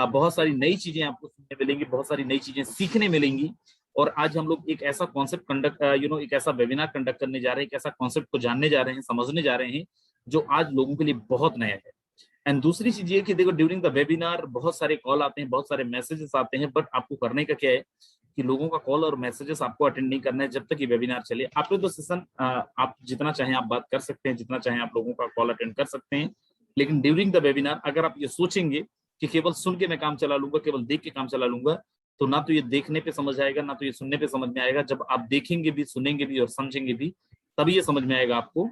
बहुत सारी नई चीजें आपको सुनने मिलेंगी, बहुत सारी नई चीजें सीखने मिलेंगी। और आज हम लोग एक ऐसा कॉन्सेप्ट कंडक्ट एक ऐसा वेबिनार कंडक्ट करने जा रहे हैं, एक ऐसा कॉन्सेप्ट को जानने जा रहे हैं, समझने जा रहे हैं, जो आज लोगों के लिए बहुत नया है। एंड दूसरी चीज ये कि देखो, ड्यूरिंग द वेबिनार बहुत सारे कॉल आते हैं, बहुत सारे मैसेजेस आते हैं, बट आपको करने का क्या है कि लोगों का कॉल और मैसेजेस आपको अटेंड नहीं करना है जब तक ये वेबिनार चले। आपको तो सेशन आप जितना चाहें आप बात कर सकते हैं, जितना चाहें आप लोगों का कॉल अटेंड कर सकते हैं, लेकिन ड्यूरिंग द वेबिनार अगर आप ये सोचेंगे कि केवल सुन के मैं काम चला लूंगा, केवल देख के काम चला लूंगा, तो ना तो ये देखने पे समझ आएगा, ना तो ये सुनने पे समझ में आएगा। जब आप देखेंगे भी, सुनेंगे भी और समझेंगे भी, तभी ये समझ में आएगा आपको।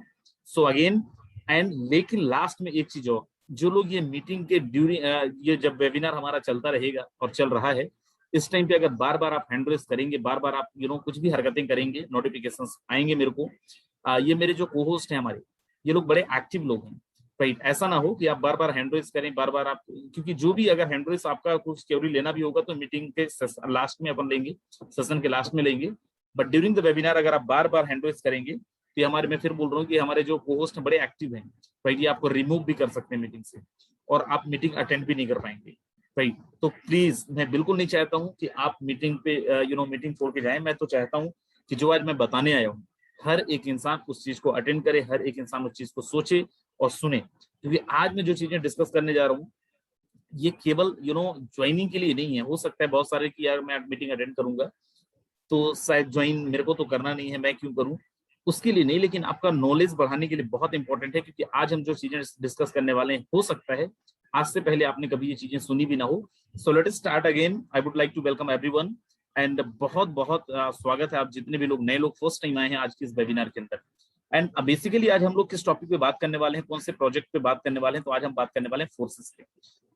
सो अगेन एंड लेकिन लास्ट में एक चीज और, जो लोग ये मीटिंग के ड्यूरिंग ये जब वेबिनार हमारा चलता रहेगा और चल रहा है, इस टाइम पे अगर बार बार आप हैंड रेस करेंगे, बार बार आप कुछ भी हरकतें करेंगे, नोटिफिकेशंस आएंगे मेरे को। ये मेरे जो को होस्ट हैं हमारे, ये लोग बड़े एक्टिव लोग हैं, राइट। ऐसा ना हो कि आप बार बार हैंड रेस करें, बार बार आप, क्योंकि जो भी अगर हैंड रेस आपका कुछ थ्योरी लेना भी होगा तो मीटिंग के लास्ट में अपन लेंगे, सेशन के लास्ट में लेंगे। बट ड्यूरिंग द वेबिनार अगर आप बार बार हैंड रेस करेंगे तो हमारे, मैं फिर बोल रहा हूँ कि हमारे जो को होस्ट बड़े एक्टिव हैं, राइट, ये आपको रिमूव भी कर सकते हैं मीटिंग से, और आप मीटिंग अटेंड भी नहीं कर पाएंगे, राइट। तो प्लीज, मैं बिल्कुल नहीं चाहता हूँ कि आप मीटिंग पे मीटिंग छोड़ के जाएं। मैं तो चाहता हूँ कि जो आज मैं बताने आया हूँ, हर एक इंसान उस चीज को अटेंड करे, हर एक इंसान उस चीज को सोचे और सुने। क्योंकि आज मैं जो चीजें डिस्कस करने जा रहा हूँ, ये केवल ज्वाइनिंग के लिए नहीं है। हो सकता है बहुत सारे कि यार मैं मीटिंग अटेंड करूंगा तो शायद ज्वाइन मेरे को तो करना नहीं है, मैं क्यों करूं, उसके लिए नहीं, लेकिन आपका नॉलेज बढ़ाने के लिए बहुत इंपॉर्टेंट है। क्योंकि आज हम जो चीजें डिस्कस करने वाले हैं, हो सकता है आज से पहले आपने कभी ये चीजें सुनी भी ना हो। So let us start again. I would like to welcome everyone and बहुत बहुत स्वागत है आप जितने भी लोग नए लोग फर्स्ट टाइम आए हैं आज के इस वेबिनार के अंदर। एंड बेसिकली आज हम लोग किस टॉपिक पे बात करने वाले हैं, कौन से प्रोजेक्ट पे बात करने वाले हैं, तो आज हम बात करने वाले हैं फोर्सेस पे।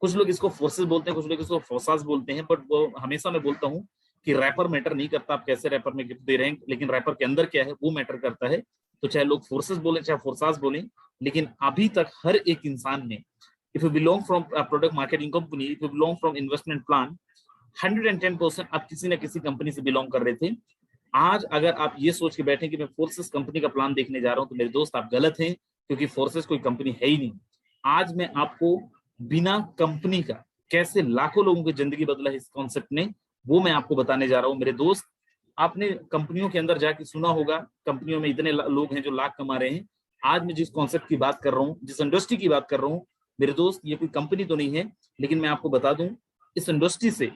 कुछ लोग इसको फोर्सेस बोलते हैं, कुछ लोग इसको फोर्सास बोलते हैं, बट वो हमेशा मैं बोलता हूँ कि रैपर मैटर नहीं करता, आप कैसे रैपर में गिफ्ट दे रहे हैं, लेकिन रैपर के अंदर क्या है वो मैटर करता है। तो चाहे लोग फोर्सेस बोले चाहे फोर्सास बोले, लेकिन अभी तक हर एक इंसान ने, if you belong from product marketing company, if you belong from investment plan, 110% आप किसी ना किसी कंपनी से बिलोंग कर रहे थे। आज अगर आप ये सोच के बैठे कि मैं फोर्सेस कंपनी का प्लान देखने जा रहा हूं, तो मेरे दोस्त आप गलत हैं, क्योंकि फोर्सेस कोई कंपनी है ही नहीं। आज मैं आपको बिना कंपनी का कैसे लाखों लोगों की जिंदगी बदला है इस कॉन्सेप्ट ने, वो मैं आपको बताने जा रहा हूं मेरे दोस्त। आपने कंपनियों के अंदर जाके सुना होगा, कंपनियों में इतने लोग हैं जो लाख कमा रहे हैं। आज मैं जिस कॉन्सेप्ट की बात कर रहा हूँ, जिस इंडस्ट्री की बात कर रहा हूँ मेरे दोस्त, ये कोई कंपनी तो नहीं है, लेकिन मैं आपको बता दूं इस इंडस्ट्री से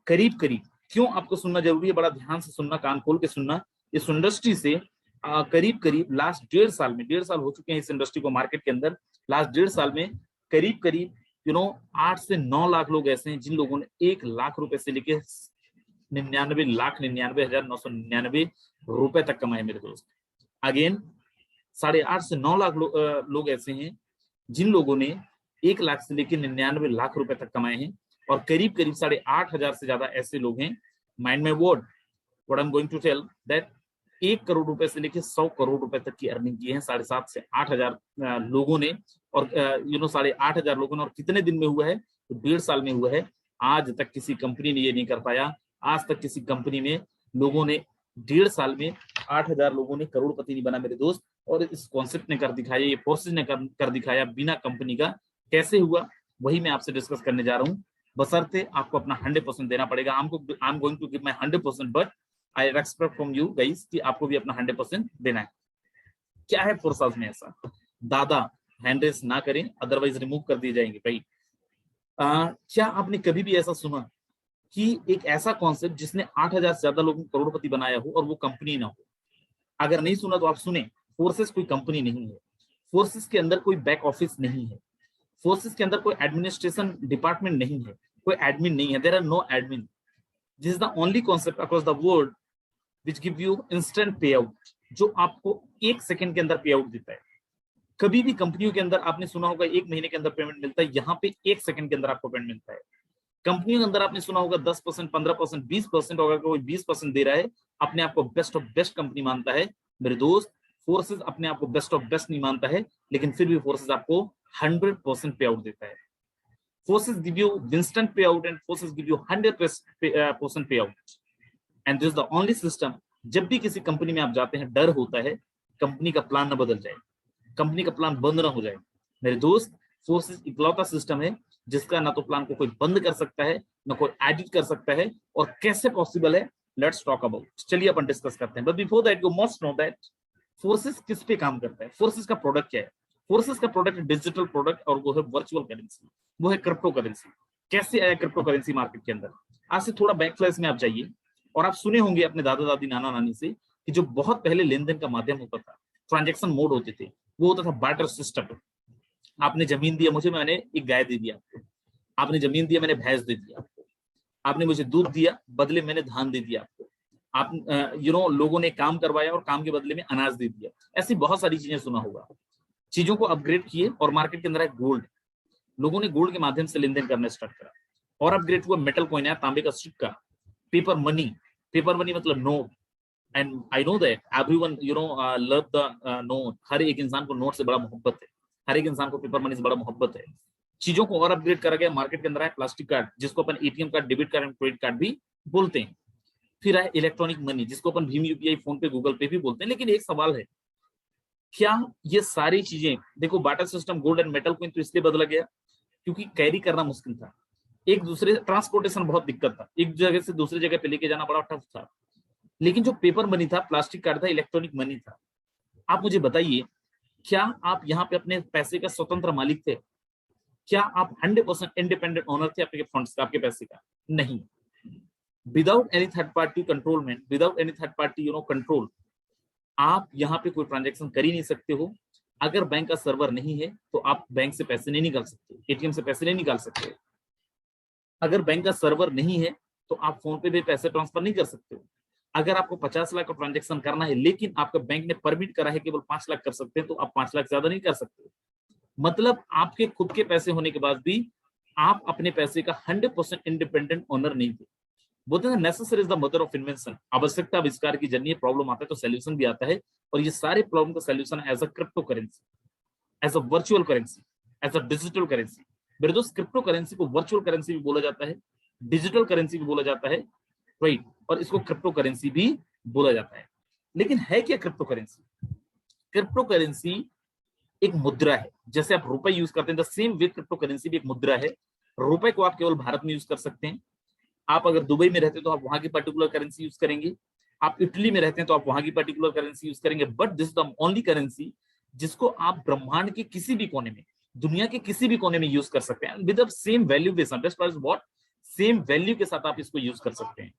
करीब करीब, क्यों आपको सुनना जरूरी है, बड़ा ध्यान से सुनना, कान खोल के सुनना। इस इंडस्ट्री से करीब करीब लास्ट 1.5 साल में, 1.5 साल हो चुके हैं इस इंडस्ट्री को मार्केट के अंदर, लास्ट 1.5 साल में करीब करीब 8 से 9 लाख लोग ऐसे हैं जिन लोगों ने 1 लाख रुपए से लेके 99,99,999 रुपए तक कमाए मेरे दोस्त। अगेन 8.5 से 9 लाख लोग ऐसे हैं जिन लोगों ने 1 लाख से लेकर 99 लाख रुपए तक कमाए हैं, और करीब करीब 8,500 से ज्यादा ऐसे लोग हैं, mind my word what I am going to tell, that 1 crore रुपए से लेकर 100 करोड़ रुपए तक की अर्निंग की है 7,500 से 8,000 लोगों ने। और 8,500 लोगों ने, और कितने दिन में हुआ है, तो 1.5 साल में हुआ है। आज तक किसी कंपनी ने ये नहीं कर पाया। आज तक किसी कंपनी में लोगों ने 1.5 साल में 8,000 लोगों ने करोड़पति नहीं बना मेरे दोस्त। और इस कॉन्सेप्ट ने कर दिखाया, ये फोर्सेज ने कर दिखाया बिना कंपनी का कैसे हुआ, वही मैं आपसे डिस्कस करने जा रहा हूँ। बशर्ते आपको अपना 100% देना पड़ेगा। I am going to give my 100%, but I expect from you guys कि आपको भी अपना 100% देना है। क्या है फोर्सास में ऐसा, दादा हैंड रेस ना करें, अदरवाइज रिमूव कर दिए जाएंगे भाई। क्या आपने कभी भी ऐसा सुना कि एक ऐसा कॉन्सेप्ट जिसने 8,000 से ज्यादा लोगों को करोड़पति बनाया हो और वो कंपनी ना हो? अगर नहीं सुना तो आप सुने, फोर्सेस कोई कंपनी नहीं है, फोर्सेस के अंदर कोई बैक ऑफिस नहीं है, फोर्सेस के अंदर कोई एडमिनिस्ट्रेशन डिपार्टमेंट नहीं है, कोई एडमिन नहीं है, there are no admin. This is the only concept across the world which give you instant payout, जो आपको 1 सेकंड के अंदर पे आउट देता है। कभी भी कंपनियों के अंदर आपने सुना होगा 1 महीने के अंदर पेमेंट मिलता है, यहाँ पे 1 सेकंड के अंदर आपको पेमेंट मिलता है। कंपनियों के अंदर आपने सुना होगा 10%, 15%, 20%, अगर कोई 20% दे रहा है, अपने आप को बेस्ट ऑफ बेस्ट कंपनी मानता है मेरे दोस्त। फोर्सेस अपने आप को बेस्ट ऑफ बेस्ट नहीं मानता है, लेकिन फिर भी फोर्सेस आपको 100% पे आउट देता है। फोर्सेस गिव यू इंस्टेंट पे out and forces give you 100% पे out, and this is the only system. जब भी किसी कंपनी में आप जाते हैं, डर होता है कंपनी का प्लान ना बदल जाए, कंपनी का प्लान बंद ना हो जाए मेरे दोस्त। फोर्सेस इकलौता सिस्टम है जिसका ना तो प्लान को कोई बंद कर सकता है, ना कोई एडिट कर सकता है, और कैसे पॉसिबल है, लेट्स टॉक अबाउट। चलिए अपन डिस्कस करते हैं, but before that you must know that forces किस पे काम करता है, फोर्सेस का प्रोडक्ट क्या है। फोर्सेस का प्रोडक्ट डिजिटल प्रोडक्ट, और वो है वर्चुअल करेंसी, वो है क्रिप्टो करेंसी। कैसे आया क्रिप्टो करेंसी मार्केट के अंदर? आज से थोड़ा बैक फ्लैश में आप जाइए, और आप सुने होंगे अपने दादा दादी नाना नानी से कि जो बहुत पहले लेन देन का माध्यम होता था, ट्रांजेक्शन मोड होते थे, वो होता था बार्टर सिस्टम। आपने जमीन दिया मुझे, मैंने एक गाय दे दिया आपको। आपने जमीन दिया, मैंने भैंस दे दिया आपको। आपने मुझे दूध दिया, बदले मैंने धान दे दिया आपको। आप लोगों ने काम करवाया और काम के बदले में अनाज दे दिया। ऐसी बहुत सारी चीजें सुना होगा। चीजों को अपग्रेड किए और मार्केट के अंदर है गोल्ड। लोगों ने गोल्ड के माध्यम से लेन देन करना स्टार्ट करा, और अपग्रेड हुआ मेटल कॉइन आया, तांबे का सिक्का, पेपर मनी। पेपर मनी मतलब note. And I know that everyone love the note. हर एक इंसान को नोट से बड़ा मोहब्बत है, हर एक इंसान को पेपर मनी से बड़ा मोहब्बत है। चीजों को और अपग्रेड करा गया, मार्केट के अंदर है प्लास्टिक कार्ड, जिसको अपन ATM card, debit card and credit card भी बोलते हैं। फिर है इलेक्ट्रॉनिक मनी, जिसको अपन भीम, UPI, PhonePe, Google pay भी बोलते हैं। लेकिन एक सवाल है, क्या ये सारी चीजें, देखो barter system gold and metal coin तो इसलिए बदला गया क्योंकि कैरी करना मुश्किल था, एक दूसरे ट्रांसपोर्टेशन बहुत दिक्कत था, एक जगह से दूसरी जगह पे लेके जाना बड़ा टफ था। लेकिन जो पेपर मनी था, प्लास्टिक कार्ड था, इलेक्ट्रॉनिक मनी था। आप मुझे बताइए, क्या आप यहाँ पे अपने पैसे का स्वतंत्र मालिक थे? क्या आप 100% इंडिपेंडेंट ओनर थे आपके फंड्स का, आपके पैसे का? नहीं। Without any third party controlment, without any third party control, आप यहाँ पे कोई ट्रांजेक्शन कर ही नहीं सकते हो। अगर बैंक का सर्वर नहीं है तो आप बैंक से पैसे नहीं निकाल सकते, एटीएम से पैसे नहीं निकाल सकते। अगर बैंक का सर्वर नहीं है तो आप फोन पे भी पैसे ट्रांसफर नहीं कर सकते हो। अगर आपको 50 लाख का ट्रांजेक्शन करना है, लेकिन आपका बैंक ने परमिट करा है केवल 5 लाख कर सकते हैं, तो आप 5 लाख ज्यादा नहीं कर सकते। मतलब आपके खुद के पैसे होने के बाद भी आप अपने पैसे का 100% इंडिपेंडेंट ओनर नहीं थे। बोलते हैं necessary is the mother of invention. आवश्यकता आविष्कार की जन्य। प्रॉब्लम आता है तो सॉल्यूशन भी आता है, और ये सारे प्रॉब्लम का solution as a crypto currency, as a virtual currency, as a digital currency. मेरे दोस्त, क्रिप्टो करेंसी को वर्चुअल करेंसी भी बोला जाता है, डिजिटल करेंसी भी बोला जाता है, राइट, और इसको क्रिप्टो करेंसी भी बोला जाता है। लेकिन है क्या क्रिप्टो करेंसी? क्रिप्टो करेंसी एक मुद्रा है। जैसे आप रुपए यूज करते हैं, the same way crypto currency भी एक मुद्रा है। रुपए को आप केवल भारत में यूज कर सकते हैं। आप अगर दुबई में रहते हैं तो आप वहां की पर्टिकुलर करेंसी यूज करेंगे। आप इटली में रहते हैं तो आप वहां की पर्टिकुलर करेंसी यूज करेंगे। But this the only currency जिसको आप ब्रह्मांड के किसी भी कोने में, दुनिया के किसी भी कोने में यूज कर सकते हैं, विद द सेम वैल्यू के साथ। व्हाट? सेम वैल्यू के साथ आप इसको यूज कर सकते हैं।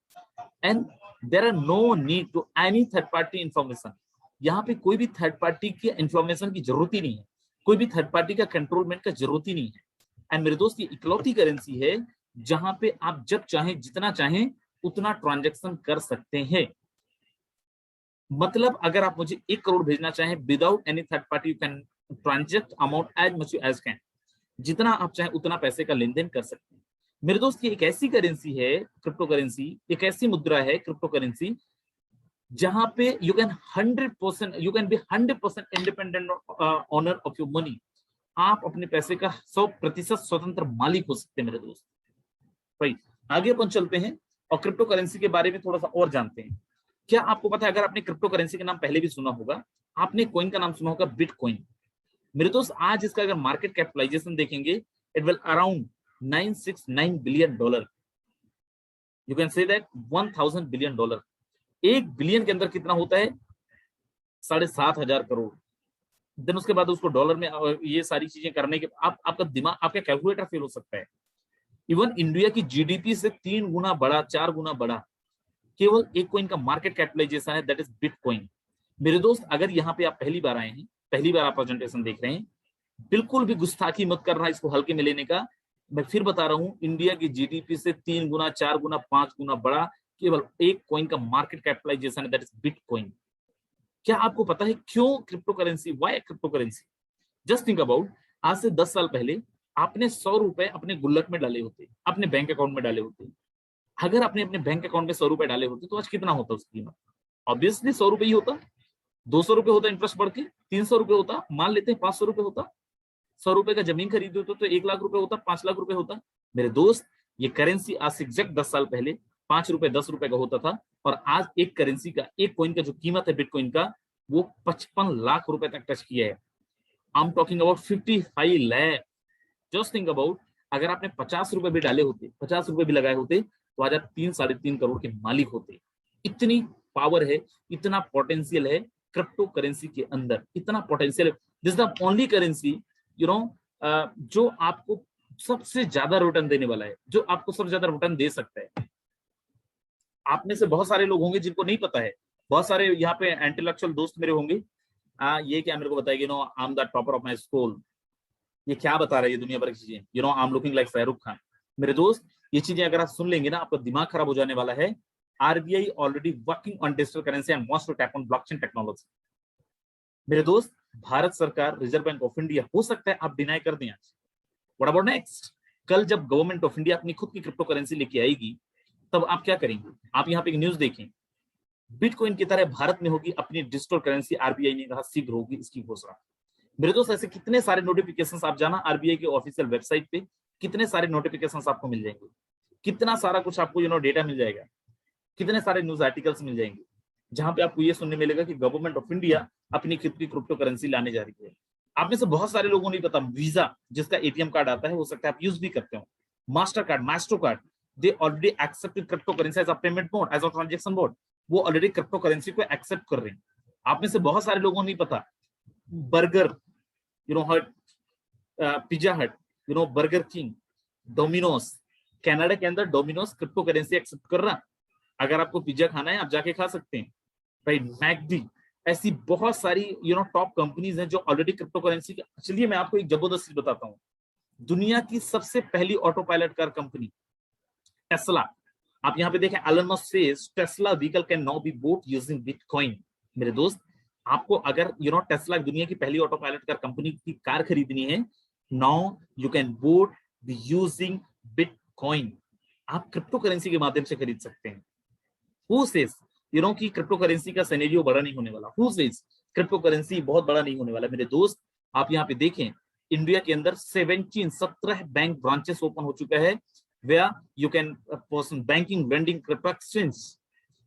And there are no need to any third party information. यहाँ पे कोई भी थर्ड पार्टी की इंफॉर्मेशन की जरूरत ही नहीं है, कोई भी थर्ड पार्टी का कंट्रोलमेंट का जरूरत ही नहीं है। एंड मेरे दोस्त, ये इकलौती करेंसी है जहां पे आप जब चाहें, जितना चाहें उतना ट्रांजैक्शन कर सकते हैं। मतलब अगर आप मुझे 1 करोड़ भेजना चाहें, without any third party, you can transact amount as much as can. जितना आप चाहें उतना पैसे का लेन देन कर सकते हैं। मेरे दोस्त, ये एक ऐसी करेंसी है, क्रिप्टो करेंसी एक ऐसी मुद्रा है, क्रिप्टो करेंसी, जहां पे you can 100%, you can be 100% independent owner of your money. आप अपने पैसे का 100% स्वतंत्र मालिक हो सकते हैं मेरे दोस्त, राइट। आगे अपन चलते हैं और क्रिप्टो करेंसी के बारे में थोड़ा सा और जानते हैं। क्या आपको पता है, अगर आपने क्रिप्टो करेंसी का नाम पहले भी सुना होगा, आपने कॉइन का नाम सुना होगा, बिटकॉइन। मेरे दोस्त, आज इसका अगर मार्केट कैपिटलाइजेशन देखेंगे, it will around $969 billion. You can say that $1000 billion. 1 billion के अंदर कितना होता है? 7,500 करोड़। देन उसके बाद उसको डॉलर में ये सारी चीजें करने के आपका दिमाग, आपका कैलकुलेटर फेल हो सकता है। इवन इंडिया की जीडीपी से 3 गुना बड़ा, 4 गुना बड़ा केवल एक कॉइन का मार्केट कैपिटलाइजेशन है, दैट इज बिटकॉइन। मेरे दोस्त, अगर यहाँ पे आप पहली बार आए हैं, पहली बार आप प्रेजेंटेशन देख रहे हैं, बिल्कुल भी गुस्ताखी मत करना इसको हल्के में लेने का। मैं फिर बता रहा हूं, इंडिया की जीडीपी से 3 गुना, 4 गुना, 5 गुना बड़ा केवल एक कॉइन का मार्केट कैपिटलाइजेशन है, दैट इज बिटकॉइन। क्या आपको पता है क्यों crypto currency? Why crypto currency? Just think about, आज से 10 साल पहले आपने 100 रुपए अपने गुल्लक में डाले होते, अपने बैंक अकाउंट में डाले होते। अगर आपने अपने बैंक अकाउंट में 100 रुपए डाले होते तो आज कितना होता उसकी कीमत? ऑब्वियसली 100 रुपए ही होता। 200 रुपए होता इंटरेस्ट बढ़ के, 300 रुपए होता, मान लेते हैं 500 रुपए होता। 100 रुपए का जमीन खरीदते हो तो 1 लाख रुपए होता, 5 लाख रुपए होता। मेरे दोस्त, ये करेंसी आज से एग्जैक्ट 10 साल पहले 5 रुपए 10 रुपए का होता था, और आज एक करेंसी का, एक कॉइन का जो कीमत है बिटकॉइन का, वो 55 लाख रुपए तक टच किया है। I am talking about 55 lakh. Just think about, अगर आपने 50 रुपए भी डाले होते, 50 रुपए भी लगाए होते, तो आज आप 3-3.5 करोड़ के मालिक होते। इतनी पावर है, इतना पोटेंशियल है क्रिप्टो करेंसी के अंदर, इतना पोटेंशियल है। दिस द ओनली करेंसी जो आपको सबसे ज्यादा रिटर्न देने वाला है, जो आपको सबसे ज्यादा रिटर्न दे सकता है। आप में से बहुत सारे लोग होंगे जिनको नहीं पता है, बहुत सारे यहाँ पे इंटेलेक्चुअल दोस्त मेरे होंगे, ये क्या मेरे को बताएगी, I am the topper of my school, ये क्या बता रही है दुनिया भर की चीजें, I am looking like Shahrukh Khan. मेरे दोस्त, ये चीजें अगर आप सुन लेंगे ना, आपका दिमाग खराब हो जाने वाला है। RBI already working on digital currency and wants to tap on blockchain technology. मेरे दोस्त, भारत सरकार, रिजर्व बैंक ऑफ इंडिया, हो सकता है आप डिनाई कर दें आज। What about next? कल जब गवर्नमेंट ऑफ इंडिया अपनी खुद की क्रिप्टो करेंसी लेके आएगी, तब आप क्या करेंगे? आप यहाँ पे एक न्यूज देखें, बिटकॉइन की तरह भारत में होगी अपनी डिजिटल करेंसी, आरबीआई ने कहा शीघ्र होगी इसकी घोषणा। मेरे दोस्त, ऐसे कितने सारे नोटिफिकेशंस, आप जाना आरबीआई के ऑफिशियल वेबसाइट पे, कितने सारे नोटिफिकेशंस आपको मिल जाएंगे, कितना सारा कुछ आपको डेटा मिल जाएगा, कितने सारे न्यूज आर्टिकल्स मिल जाएंगे, जहां पे आपको ये सुनने मिलेगा कि गवर्नमेंट ऑफ इंडिया अपनी खुद की क्रिप्टो करेंसी लाने जा रही है। आप में से बहुत सारे लोगों को नहीं पता, वीजा जिसका एटीएम कार्ड आता है, हो सकता है आप यूज भी करते हो, Master Card, Master Card, they already accepted crypto currency as a payment mode, as a transaction mode. वो ऑलरेडी क्रिप्टो करेंसी को एक्सेप्ट कर रहे हैं। आप में से बहुत सारे लोगों को नहीं पता, बर्गर हट, पिज्जा हट, बर्गर किंग, डोमिनोज, कनाडा के अंदर डोमिनोज क्रिप्टो करेंसी एक्सेप्ट कर रहा। अगर आपको पिज्जा खाना है, आप जाके खा सकते हैं, राइट। मैकडी, ऐसी बहुत सारी टॉप कंपनीज हैं जो ऑलरेडी क्रिप्टो करेंसी के। चलिए मैं आपको एक जबरदस्त बताता हूँ, दुनिया की सबसे पहली auto pilot car company Tesla, आप यहाँ पे देखें, Elon Musk says Tesla vehicle can now be bought using bitcoin. मेरे दोस्त, आपको अगर टेस्ला दुनिया की पहली ऑटो पायलट कार कंपनी की कार खरीदनी है, now you can bought be using bitcoin. आप क्रिप्टो करेंसी के माध्यम से खरीद सकते हैं। हु सेज कि क्रिप्टो करेंसी का सिनेरियो बड़ा नहीं होने वाला? हु सेज क्रिप्टो करेंसी बहुत बड़ा नहीं होने वाला? मेरे दोस्त, आप यहाँ पे देखें, इंडिया के अंदर 17 बैंक ब्रांचेस ओपन हो चुका है, where you can person banking vending crypto exchange।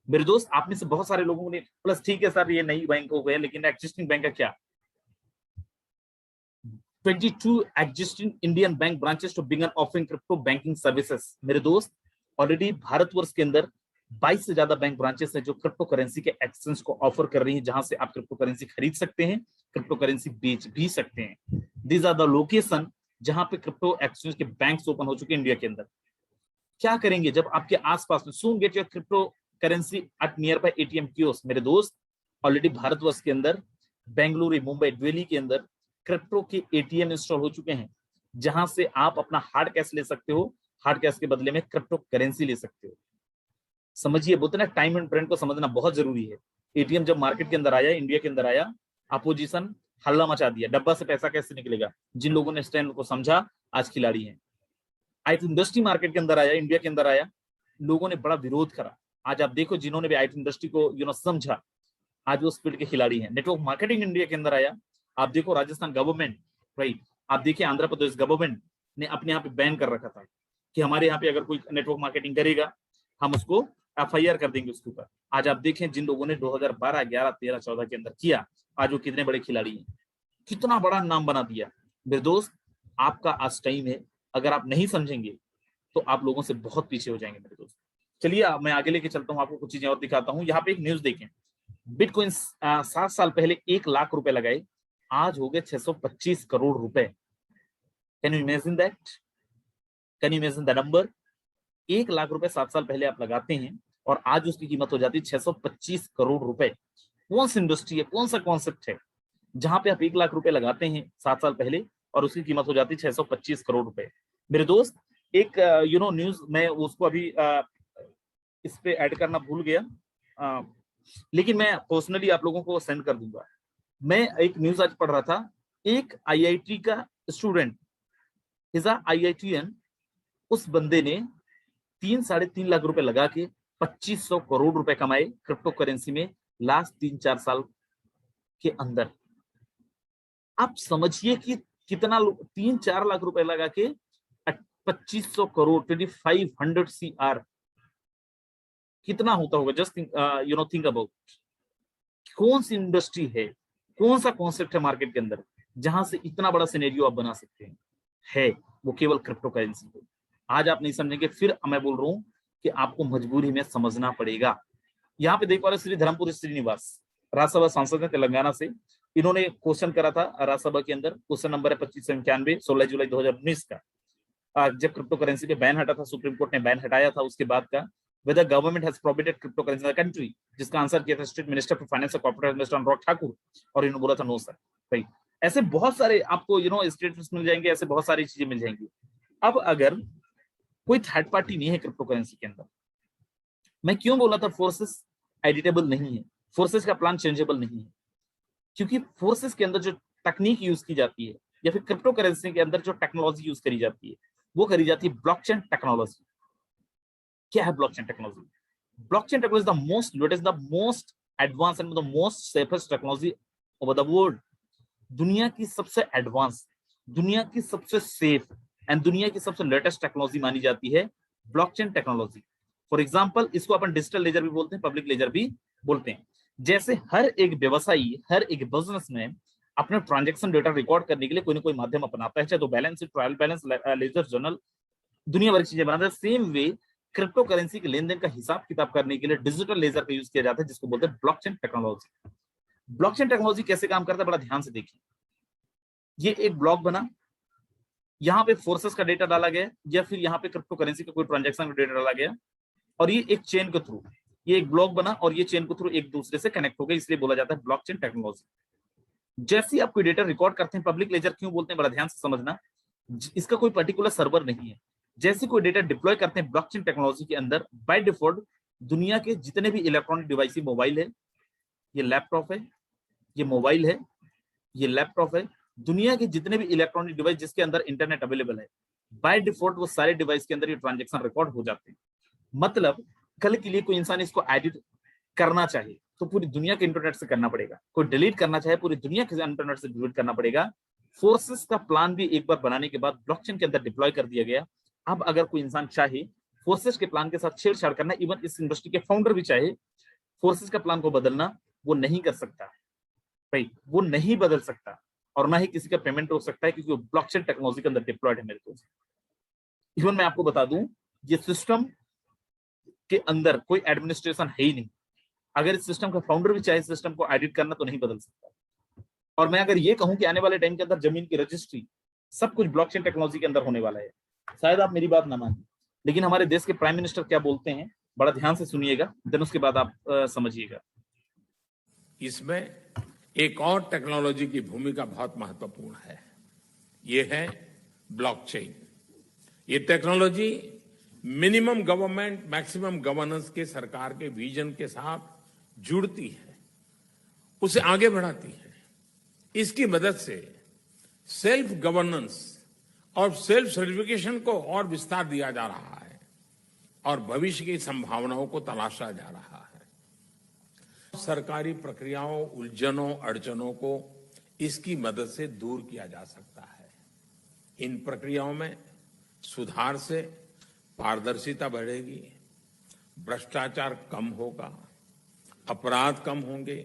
मेरे दोस्त, आप में से बहुत सारे लोगों ने प्लस, ठीक है सर ये नई बैंक हो गया, लेकिन एग्जिस्टिंग बैंक का क्या? 22 existing Indian bank branches to begin offering crypto banking services. मेरे दोस्त, ऑलरेडी भारतवर्ष के अंदर 22 से ज्यादा बैंक ब्रांचेस है जो क्रिप्टो करेंसी के एक्सचेंज को ऑफर कर रही है, जहां से आप क्रिप्टो करेंसी खरीद सकते हैं, क्रिप्टो करेंसी बेच भी सकते हैं। दीज आर द लोकेशन जहां पे क्रिप्टो एक्सचेंज के बैंक्स ओपन हो चुके हैं इंडिया के अंदर। क्या करेंगे जब आपके आसपास में, soon get your crypto currency at near by ATM kiosk. मेरे दोस्त, ऑलरेडी भारतवर्ष के अंदर बेंगलुरु, मुंबई, दिल्ली के अंदर क्रिप्टो के एटीएम इंस्टॉल हो चुके हैं, जहां से आप अपना हार्ड कैश ले सकते हो, हार्ड कैश के बदले में क्रिप्टो करेंसी ले सकते हो। समझिए, बोलते ना, टाइम एंड ट्रेंड को समझना बहुत जरूरी है। एटीएम जब मार्केट के अंदर आया, इंडिया के अंदर आया, अपोजिशन हल्ला मचा दिया, डब्बा से पैसा कैसे निकलेगा। जिन लोगों ने इस ट्रेंड को समझा, आज खिलाड़ी हैं। आईटी इंडस्ट्री मार्केट के अंदर आया, इंडिया के अंदर आया, लोगों ने बड़ा विरोध करा। आज आप देखो, जिन्होंने भी आईटी इंडस्ट्री को समझा, आज वो स्पीड के खिलाड़ी हैं। नेटवर्क मार्केटिंग इंडिया के अंदर आया, आप देखो राजस्थान गवर्नमेंट, राइट, आप देखिए आंध्र प्रदेश गवर्नमेंट ने अपने यहाँ पे बैन कर रखा था कि हमारे यहाँ पे अगर कोई नेटवर्क मार्केटिंग करेगा, हम उसको एफआईआर कर देंगे उसके ऊपर। आज आप देखें, जिन लोगों ने 2012, 11, 13, 14 के अंदर किया, आज वो कितने बड़े खिलाड़ी हैं, कितना बड़ा नाम बना दिया। मेरे दोस्त, आपका आज टाइम है, अगर आप नहीं समझेंगे तो आप लोगों से बहुत पीछे हो जाएंगे मेरे दोस्त। चलिए मैं आगे लेके चलता हूँ, आपको कुछ चीजें और दिखाता हूँ। यहाँ पे एक न्यूज देखें, बिटकॉइन 7 साल पहले 1 लाख रुपए लगाए, आज हो गए 625 करोड़ रुपए। Can you imagine that? Can you imagine the number? 1 lakh रुपए 7 साल पहले आप लगाते हैं और आज उसकी कीमत हो जाती है 625 करोड़ रुपए। कौन सी इंडस्ट्री है, कौन सा कॉन्सेप्ट है जहां पे आप 1 लाख रुपए लगाते हैं 7 साल पहले और उसकी कीमत हो जाती है 625 करोड़ रुपए? मेरे दोस्त, एक न्यूज मैं उसको अभी इस पे ऐड करना भूल गया, लेकिन मैं पर्सनली आप लोगों को सेंड कर दूंगा। मैं एक न्यूज आज पढ़ रहा था, एक आईआईटी का स्टूडेंट, इज अ आईआईटीएन, उस बंदे ने 3-3.5 लाख रुपए लगा के 2500 करोड़ रुपए कमाए क्रिप्टो करेंसी में लास्ट 3-4 साल के अंदर। आप समझिए कि कितना, 3-4 लाख रुपए लगा के 2500 करोड़, 2500 CR, कितना होता होगा? Just think about. कौन सी इंडस्ट्री है, कौन सा कॉन्सेप्ट है मार्केट के अंदर जहां से इतना बड़ा सिनेरियो आप बना सकते हैं? है वो केवल क्रिप्टो करेंसी है। आज आप नहीं समझेंगे, फिर मैं बोल रहा हूं कि आपको मजबूरी में समझना पड़ेगा। यहाँ पे देख पा रहे श्री धर्मपुरी श्रीनिवास, राज्यसभा सांसद है तेलंगाना से। इन्होंने क्वेश्चन करा था राज्यसभा के अंदर, क्वेश्चन नंबर है 2591, 16 जुलाई 2019 का। जब क्रिप्टो करेंसी पे बैन हटा था, सुप्रीम कोर्ट ने बैन हटाया था उसके बाद का, whether government has prohibited cryptocurrency in the country, जिसका आंसर किया था स्टेट मिनिस्टर फॉर फाइनेंस और कॉर्पोरेट मिनिस्टर अनुराग ठाकुर, और इन्होंने बोला था नो सर। भाई ऐसे बहुत सारे आपको स्टेटमेंट्स मिल जाएंगे, ऐसे बहुत सारी चीजें मिल जाएंगी। अब अगर कोई थर्ड पार्टी नहीं है क्रिप्टो करेंसी के अंदर, मैं क्यों बोला था फोर्सेस एडिटेबल नहीं है, फोर्सेस का प्लान चेंजेबल नहीं है, क्योंकि फोर्सेस के अंदर जो तकनीक यूज की जाती है या फिर क्रिप्टो करेंसी के अंदर जो टेक्नोलॉजी यूज करी जाती है वो करी जाती है ब्लॉकचेन टेक्नोलॉजी। क्या है blockchain technology? Blockchain technology the most advance and the most safest technology over the world. दुनिया की सबसे एडवांस, दुनिया की सबसे सेफ एंड दुनिया की सबसे लेटेस्ट टेक्नोलॉजी मानी जाती है ब्लॉकचेन टेक्नोलॉजी। फॉर एग्जांपल इसको अपन डिजिटल लेजर भी बोलते हैं, पब्लिक लेजर भी बोलते हैं। जैसे हर एक व्यवसायी, हर एक बिजनेस में अपने ट्रांजैक्शन डेटा रिकॉर्ड करने के लिए कोई ना कोई माध्यम अपनाता है, चाहे तो balance sheet, trial balance, ledger journal, दुनिया भर की चीजें बनाते हैं। सेम वे क्रिप्टो करेंसी के लेन देन का हिसाब किताब करने के लिए डिजिटल लेजर का यूज किया जाता है, जिसको बोलते हैं ब्लॉकचेन टेक्नोलॉजी। ब्लॉकचेन टेक्नोलॉजी कैसे काम करता है, बड़ा ध्यान से देखिए। ये एक ब्लॉक बना, यहाँ पे फोर्सेस का डेटा डाला गया या फिर यहाँ पे क्रिप्टो करेंसी का कोई ट्रांजैक्शन का डेटा डाला गया, और ये एक चेन के थ्रू, ये एक ब्लॉक बना और ये चेन के थ्रू एक दूसरे से कनेक्ट हो गए, इसलिए बोला जाता है ब्लॉकचेन टेक्नोलॉजी। जैसे आप कोई डेटा रिकॉर्ड करते हैं, पब्लिक लेजर क्यों बोलते हैं, बड़ा ध्यान से समझना, इसका कोई पर्टिकुलर सर्वर नहीं है। जैसे कोई डेटा डिप्लॉय करते हैं ब्लॉकचेन टेक्नोलॉजी के अंदर, बाय डिफॉल्ट दुनिया के जितने भी इलेक्ट्रॉनिक डिवाइस, मोबाइल है, ये लैपटॉप है, ये मोबाइल है, ये लैपटॉप है, दुनिया के जितने भी इलेक्ट्रॉनिक डिवाइस जिसके अंदर इंटरनेट अवेलेबल है, बाय डिफॉल्ट वो सारे डिवाइस के अंदर ये ट्रांजैक्शन रिकॉर्ड हो जाते हैं। मतलब कल के लिए कोई इंसान इसको एडिट करना चाहे तो पूरी दुनिया के इंटरनेट से करना पड़ेगा, कोई डिलीट करना चाहे पूरी दुनिया के इंटरनेट से डिलीट करना पड़ेगा। फोर्सेस का प्लान भी एक बार बनाने के बाद ब्लॉकचेन के अंदर डिप्लॉय कर दिया गया। अब अगर कोई इंसान चाहे फोर्सेस के प्लान के साथ छेड़छाड़ करना, इवन इस इंडस्ट्री के फाउंडर भी चाहे फोर्सेस का प्लान को बदलना, वो नहीं कर सकता भाई, वो नहीं बदल सकता, और ना ही किसी का पेमेंट रोक सकता है, क्योंकि वो ब्लॉकचेन टेक्नोलॉजी के अंदर डिप्लॉयड है मेरे दोस्त। इवन मैं आपको बता दूं, ये सिस्टम के अंदर कोई एडमिनिस्ट्रेशन है ही नहीं। अगर इस सिस्टम का फाउंडर भी चाहे सिस्टम को एडिट करना तो नहीं बदल सकता। और मैं अगर ये कहूं कि आने वाले टाइम के अंदर जमीन की रजिस्ट्री सब कुछ ब्लॉकचेन टेक्नोलॉजी के अंदर होने वाला है, शायद आप मेरी बात ना मानिए, लेकिन हमारे देश के प्राइम मिनिस्टर क्या बोलते हैं, बड़ा ध्यान से सुनिएगा, देन उसके बाद आप समझिएगा। इसमें एक और टेक्नोलॉजी की भूमिका बहुत महत्वपूर्ण है, ये है ब्लॉकचेन। ये technology minimum government maximum governance के सरकार के विजन के साथ जुड़ती है, उसे आगे बढ़ाती है। इसकी मदद से सेल्फ गवर्नेंस और सेल्फ सर्टिफिकेशन को और विस्तार दिया जा रहा है और भविष्य की संभावनाओं को तलाशा जा रहा है। सरकारी प्रक्रियाओं, उलझनों, अड़चनों को इसकी मदद से दूर किया जा सकता है। इन प्रक्रियाओं में सुधार से पारदर्शिता बढ़ेगी, भ्रष्टाचार कम होगा, अपराध कम होंगे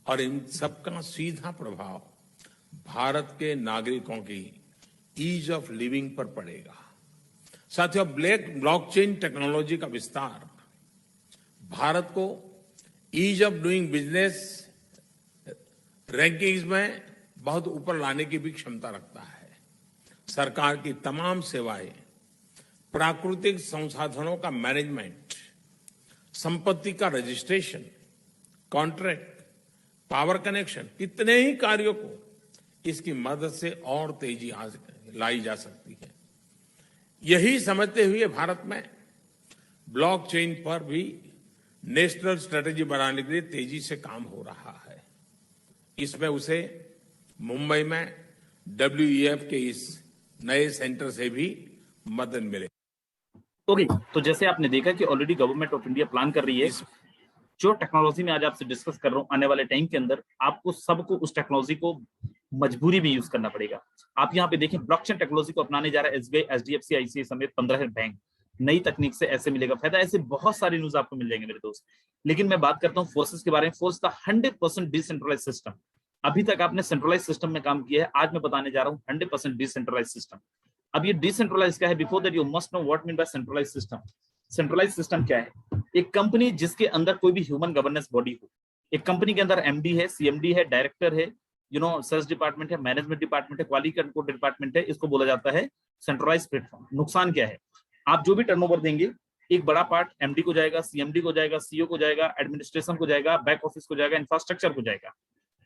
और इन सबका सीधा प्रभाव भारत के नागरिकों की ईज ऑफ लिविंग पर पड़ेगा। साथियों, ब्लॉकचेन टेक्नोलॉजी का विस्तार भारत को ease of doing business rankings में बहुत ऊपर लाने की भी क्षमता रखता है। सरकार की तमाम सेवाएं, प्राकृतिक संसाधनों का मैनेजमेंट, संपत्ति का रजिस्ट्रेशन, कॉन्ट्रैक्ट, पावर कनेक्शन, कितने ही कार्यों को इसकी मदद से और तेजी लाई जा सकती है। यही समझते हुए भारत में ब्लॉकचेन पर भी नेशनल स्ट्रेटेजी बनाने के लिए तेजी से काम हो रहा है। इसमें उसे मुंबई में WEF के इस नए सेंटर से भी मदद मिले। ओके, तो जैसे आपने देखा कि already government of India plan कर रही है, जो टेक्नोलॉजी में आज आपसे डिस्कस कर रहा हूं, आने वाले टाइम के अंदर आपको सबको उस टेक्नोलॉजी को मजबूरी भी यूज करना पड़ेगा। आप यहाँ पे देखें, ब्लॉकचेन टेक्नोलॉजी को अपनाने जा रहा है SBI, HDFC, ICICI समेत 15 बैंक। नई तकनीक से ऐसे मिलेगा फायदा, ऐसे बहुत सारी न्यूज आपको मिल जाएंगे मेरे दोस्त। लेकिन मैं बात करता हूँ फोर्सेस के बारे में। फोर्स का 100% डिसेंट्रलाइज सिस्टम। अभी तक आपने सेंट्रलाइज सिस्टम में काम किया है, आज मैं बताने जा रहा हूँ 100% डिसेंट्रलाइज सिस्टम। अब ये डिसेंट्रलाइज क्या है? Before that you must know what mean by centralize system. Centralize system क्या है? एक कंपनी जिसके अंदर कोई भी ह्यूमन गवर्नेंस बॉडी हो। एक कंपनी के अंदर एमडी है, सीएमडी है, डायरेक्टर है, सेल्स डिपार्टमेंट है, मैनेजमेंट डिपार्टमेंट है, क्वालिटी कंट्रोल डिपार्टमेंट है, इसको बोला जाता है सेंट्रलाइज प्लेटफॉर्म। नुकसान क्या है? आप जो भी टर्नओवर देंगे, एक बड़ा पार्ट एमडी को जाएगा, सीएमडी को जाएगा, सीईओ को जाएगा, एडमिनिस्ट्रेशन को जाएगा, बैक ऑफिस को जाएगा, इंफ्रास्ट्रक्चर को जाएगा।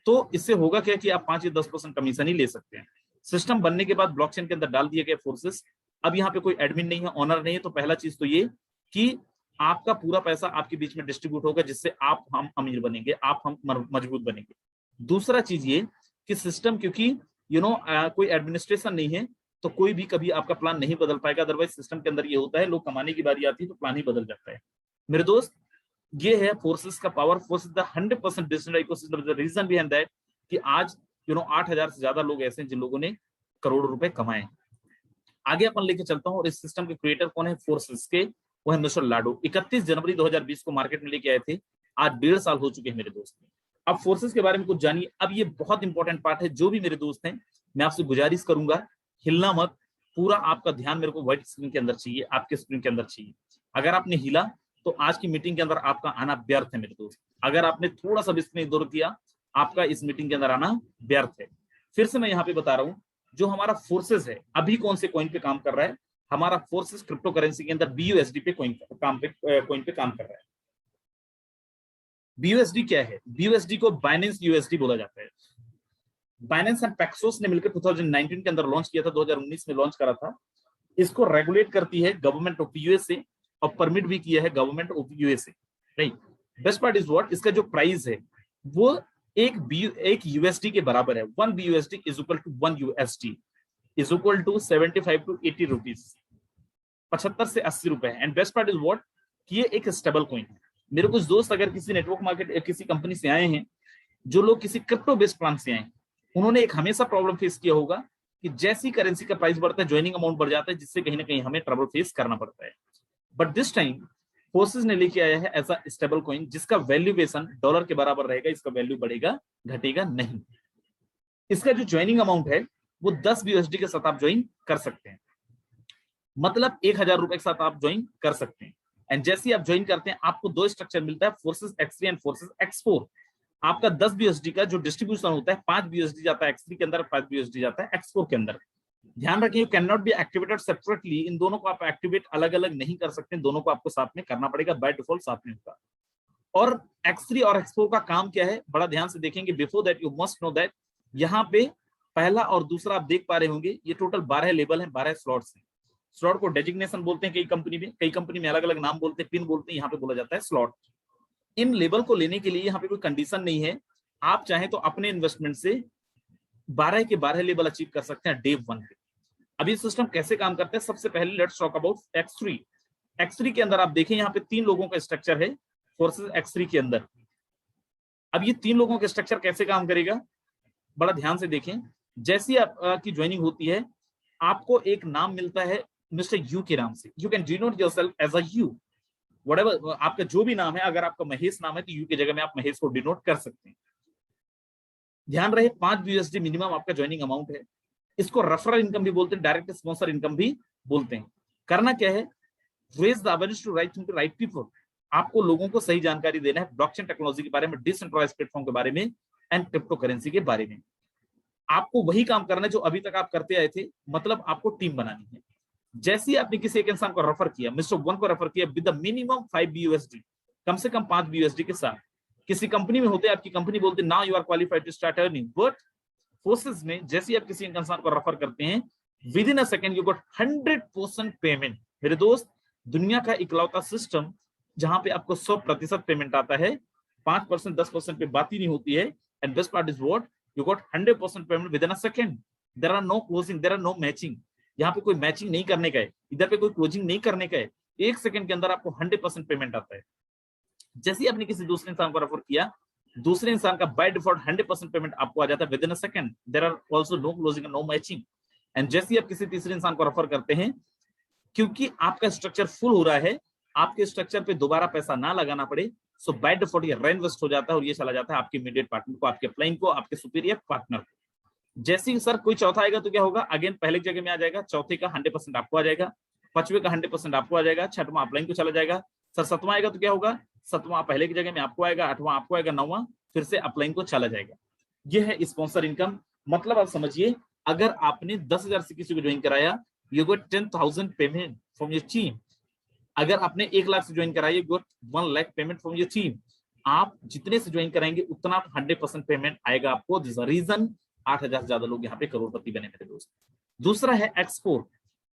तो इससे होगा क्या कि आप 5 या 10% कमीशन ही ले सकते हैं। सिस्टम बनने के बाद ब्लॉकचेन के अंदर डाल दिए गए फोर्सेस, अब यहाँ पे कोई एडमिन नहीं है, ऑनर नहीं है, तो पहला चीज तो ये कि आपका पूरा पैसा आपके बीच में डिस्ट्रीब्यूट होगा, जिससे हम अमीर बनेंगे, हम मजबूत बनेंगे। दूसरा चीज ये कि सिस्टम, क्योंकि कोई एडमिनिस्ट्रेशन नहीं है, तो कोई भी कभी आपका प्लान नहीं बदल पाएगा। अदरवाइज सिस्टम के अंदर ये होता है, लोग कमाने की बारी आती है तो प्लान ही बदल जाता है। मेरे दोस्त, ये है फोर्सेस का पावर। Forces the 100% digital ecosystem. The reason behind that कि आज 8,000 से ज्यादा लोग ऐसे हैं जिन लोगों ने करोड़ों रुपए कमाए। आगे अपन लेके चलता हूँ, और इस सिस्टम के क्रिएटर कौन है फोर्सेस के? वो है मिस्टर लाडो। 31 जनवरी 2020 को मार्केट में लेके आए थे। आज 1.5 साल हो चुके हैं मेरे दोस्त। अब फोर्सेस के बारे में कुछ जानिए। अब ये बहुत इंपॉर्टेंट पार्ट है। जो भी मेरे दोस्त हैं, मैं आपसे गुजारिश करूंगा, हिलना मत। पूरा आपका ध्यान मेरे को व्हाइट स्क्रीन के अंदर चाहिए, आपके स्क्रीन के अंदर चाहिए। अगर आपने हिला तो आज की मीटिंग के अंदर आपका आना व्यर्थ है मेरे दोस्त। अगर आपने थोड़ा सा भी स्क्रीन इधर किया, आपका इस मीटिंग के अंदर आना व्यर्थ है। फिर से मैं यहाँ पे बता रहा हूँ, जो हमारा फोर्सेस है अभी कौन से कॉइन पे काम कर रहा है? हमारा फोर्सेस क्रिप्टो करेंसी के अंदर BUSD पे कॉइन पे काम कर रहा है। BUSD क्या है? BUSD को बाइनेंस USD बोला जाता है। बाइनेंस एंड पैक्सोस ने मिलकर 2019 के अंदर लॉन्च किया था, 2019 में लॉन्च करा था। इसको रेगुलेट करती है गवर्नमेंट ऑफ यूएसए, और परमिट भी किया है government of USA. Right. Best part is what, इसका जो प्राइस है वो एक यूएसडी के बराबर है। 1 BUSD is equal to 1 USD is equal to 75 to 80 rupees, 75 से 80 रुपए। And best part is what, कि ये एक स्टेबल कॉइन है। मेरे कुछ दोस्त अगर किसी नेटवर्क मार्केट किसी कंपनी से आए हैं, जो लोग किसी क्रिप्टो बेस्ड प्लान से आए हैं, उन्होंने एक हमेशा प्रॉब्लम फेस किया होगा कि जैसी करेंसी का प्राइस बढ़ता है, ज्वाइनिंग अमाउंट बढ़ जाता है, जिससे कहीं ना कहीं हमें ट्रबल फेस करना पड़ता है। बट दिस टाइम फोर्सेस ने लेके आया है ऐसा स्टेबल कॉइन जिसका वैल्यूएशन डॉलर के बराबर रहेगा। इसका वैल्यू बढ़ेगा, घटेगा नहीं। इसका जो ज्वाइनिंग अमाउंट है वो 10 BUSD के साथ आप ज्वाइन कर सकते हैं, मतलब 1,000 रुपए के साथ आप ज्वाइन कर सकते हैं। एंड जैसे आप ज्वाइन करते हैं, आपको 2 स्ट्रक्चर मिलता है, forces X3 and forces X4। आपका 10 BUSD का जो डिस्ट्रीब्यूशन होता है, 5 BUSD जाता है X3 के अंदर, 5 BUSD जाता है X4 के अंदर। ध्यान रखिए, can not be activated separately. इन दोनों को आप एक्टिवेट अलग अलग नहीं कर सकते, दोनों को आपको साथ में करना पड़ेगा, बाय डिफॉल्ट साथ में होगा। और X3 और X4 का काम क्या है, बड़ा ध्यान से देखेंगे। Before that you must know that यहाँ पे पहला और दूसरा आप देख पा रहे होंगे, ये टोटल 12 लेवल है, 12 स्लॉट्स हैं। स्लॉट को डेजिग्नेशन बोलते हैं, कई कंपनी में अलग अलग नाम बोलते हैं, पिन बोलते हैं, यहाँ पे बोला जाता है स्लॉट। इन लेवल को लेने के लिए यहाँ पे कोई कंडीशन नहीं है। आप चाहें तो अपने इन्वेस्टमेंट से 12 के 12 लेवल अचीव कर सकते हैं डे 1 पे। अभी सिस्टम कैसे काम करता है, सबसे पहले let's talk about X3। X3 के अंदर आप देखें, यहाँ पे 3 लोगों का स्ट्रक्चर है फोर्सेस X3 के अंदर। अब ये 3 लोगों का स्ट्रक्चर कैसे काम करेगा, बड़ा ध्यान से देखें। जैसी आपकी ज्वाइनिंग होती है, आपको एक नाम मिलता है मिस्टर यू के नाम से। You can denote yourself as a U, whatever आपका जो भी नाम है। अगर आपका महेश नाम है तो यू की जगह में आप महेश को डिनोट कर सकते हैं। ध्यान रहे, 5 BUSD मिनिमम आपका ज्वाइनिंग अमाउंट है। इसको रेफरल इनकम भी बोलते हैं, डायरेक्ट स्पॉन्सर इनकम भी बोलते हैं। करना क्या है, raise the awareness to right people. आपको लोगों को सही जानकारी देना है ब्लॉकचेन टेक्नोलॉजी के बारे में, डिसेंट्रलाइज्ड प्लेटफॉर्म के बारे में, एंड क्रिप्टो करेंसी के बारे में। आपको वही काम करना है जो अभी तक आप करते आए थे, मतलब आपको टीम बनानी है। जैसे ही आपने किसी एक इंसान को रेफर किया, मिस्टर 1 को रेफर किया विद द मिनिमम 5 BUSD, कम से कम 5 BUSD के साथ। किसी कंपनी में होते, आपकी कंपनी बोलते now you are qualified to start earning, but forces में जैसे आप किसी इंसान को रेफर करते हैं, within a second you got 100% payment. मेरे दोस्त, दुनिया का इकलौता सिस्टम जहां पे आपको 100% पेमेंट आता है, 5% 10% पे बात ही नहीं होती है। And best part is what, you got 100% payment within a second. There are no closing, there are no matching. यहाँ पे कोई मैचिंग नहीं करने का है, इधर पे कोई क्लोजिंग नहीं करने का है। 1 सेकंड के अंदर आपको 100% पेमेंट आता है। जैसे ही आपने किसी दूसरे इंसान को रेफर किया, दूसरे इंसान का बाय डिफॉल्ट 100% पेमेंट आपको आ जाता है within a second. There are also no closing and no matching. And जैसे ही आप किसी तीसरे इंसान को रेफर करते हैं, क्योंकि आपका स्ट्रक्चर फुल हो रहा है, आपके स्ट्रक्चर पे दोबारा पैसा ना लगाना पड़े, सो बाय डिफॉल्ट ये रेइन्वेस्ट हो जाता है और ये चला जाता है आपके इमीडिएट पार्टनर को, आपके क्लाइंट को, आपके सुपीरियर पार्टनर को। जैसे ही सर कोई चौथा आएगा तो क्या होगा, अगेन पहले की जगह में आ जाएगा, चौथे का 100% आपको आ जाएगा, पांचवे का 100% आपको आ जाएगा, छठवां अपलाइन को चला जाएगा। सर सतवां आएगा तो क्या होगा, सतवां पहले की जगह में आपको आएगा, आठवां आपको आएगा, नौवां फिर से अपलाइन को चला जाएगा। यह है स्पॉन्सर इनकम। मतलब आप समझिए, अगर आपने 10,000 से किसी को ज्वाइन कराया, you got 10,000 payment from your team. अगर आपने 1 लाख से ज्वाइन कराया, you got 1 lakh payment from your team. आप जितने से ज्वाइन कराएंगे उतना 100% पेमेंट आएगा आपको। दिस रीजन 8,000 से ज्यादा लोग यहाँ पे करोड़पति बने मेरे दोस्त। दूसरा है एक्सपोर्ट।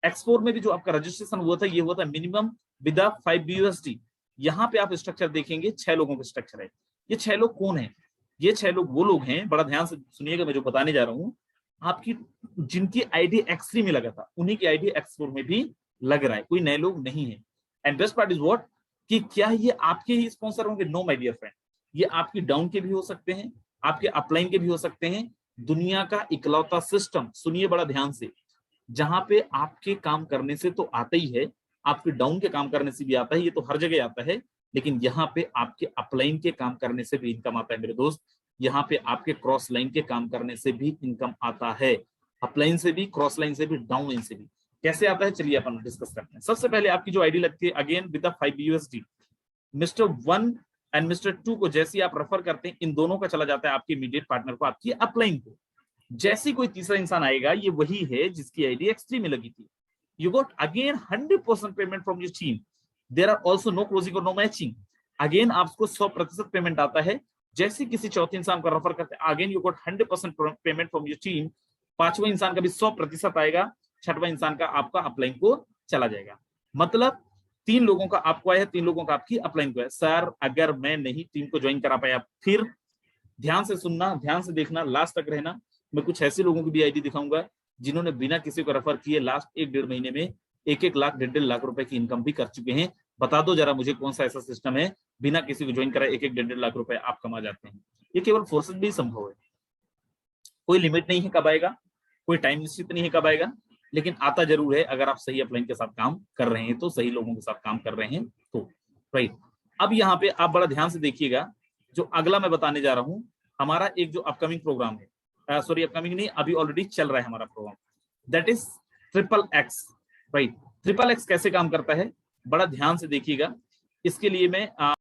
एक्सपोर्ट में भी जो आपका रजिस्ट्रेशन हुआ था, ये हुआ था मिनिमम विद 5 BUSD। यहाँ पे आप स्ट्रक्चर देखेंगे, 6 लोगों का स्ट्रक्चर है। ये 6 लोग कौन है? ये 6 लोग वो लोग हैं, बड़ा ध्यान से सुनिएगा मैं जो बताने जा रहा हूँ, आपकी जिनकी आईडी X3 में लगा था उन्हीं की आईडी X4 में भी लग रहा है, कोई नए लोग नहीं है। And best part is what, कि क्या ये आपके ही स्पॉन्सर होंगे? नो माय डियर फ्रेंड, ये आपकी डाउन के भी हो सकते हैं, आपके अपलाइन के भी हो सकते हैं। दुनिया का इकलौता सिस्टम, सुनिए बड़ा ध्यान से, जहां पे आपके काम करने से तो आता ही है, आपके डाउन के काम करने से भी आता है, ये तो हर जगह आता है, लेकिन यहाँ पे आपके अपलाइन के काम करने से भी इनकम आता है मेरे दोस्त। यहाँ पे आपके क्रॉस लाइन के काम करने से भी इनकम आता है, अपलाइन से भी, क्रॉस लाइन से भी, डाउन लाइन से भी। कैसे आता है चलिए अपन डिस्कस करते हैं। सबसे पहले आपकी जो आईडी लगती है again with 5 BUSD, mister 1 and mister 2 को जैसे आप रेफर करते हैं, इन दोनों का चला जाता है आपके इमीडिएट पार्टनर को, आपकी अपलाइन को। जैसे कोई तीसरा इंसान आएगा, ये वही है जिसकी आईडी X3 में लगी थी, you got again 100% payment from your team. There are also no closing और नो मैचिंग। अगेन आपको 100% पेमेंट आता है। जैसे किसी चौथे इंसान को रेफर करते हैं, again you got 100% payment from your team. पांचवें इंसान का भी 100% आएगा, छठवां इंसान का आपका अपलाइन को चला जाएगा। मतलब 3 लोगों का आपको आया है, 3 लोगों का आपकी अपलाइन को है। सर अगर मैं नहीं टीम को ज्वाइन करा पाया, फिर ध्यान से सुनना, ध्यान से देखना, लास्ट तक रहना। मैं कुछ ऐसे लोगों की भी आईडी दिखाऊंगा जिन्होंने बिना किसी को रेफर किए लास्ट 1-1.5 महीने में 1-1 लाख 1.5 लाख रुपए की इनकम भी कर चुके हैं। बता दो जरा मुझे कौन सा ऐसा सिस्टम है बिना किसी को ज्वाइन कराए 1-1 1.5 लाख रुपए आप कमा जाते हैं। ये केवल फोर्सेस भी संभव है, कोई लिमिट नहीं है कब आएगा, कोई टाइम निश्चित नहीं है कब आएगा, लेकिन आता जरूर है अगर आप सही अपलाइन के साथ काम कर रहे हैं तो, सही लोगों के साथ काम कर रहे हैं तो। राइट, अब यहाँ पे आप बड़ा ध्यान से देखिएगा, जो अगला मैं बताने जा रहा हूं, हमारा एक जो अपकमिंग प्रोग्राम है, सॉरी अपकमिंग नहीं, अभी ऑलरेडी चल रहा है हमारा program, that is XXX। Right, XXX कैसे काम करता है बड़ा ध्यान से देखिएगा। इसके लिए मैं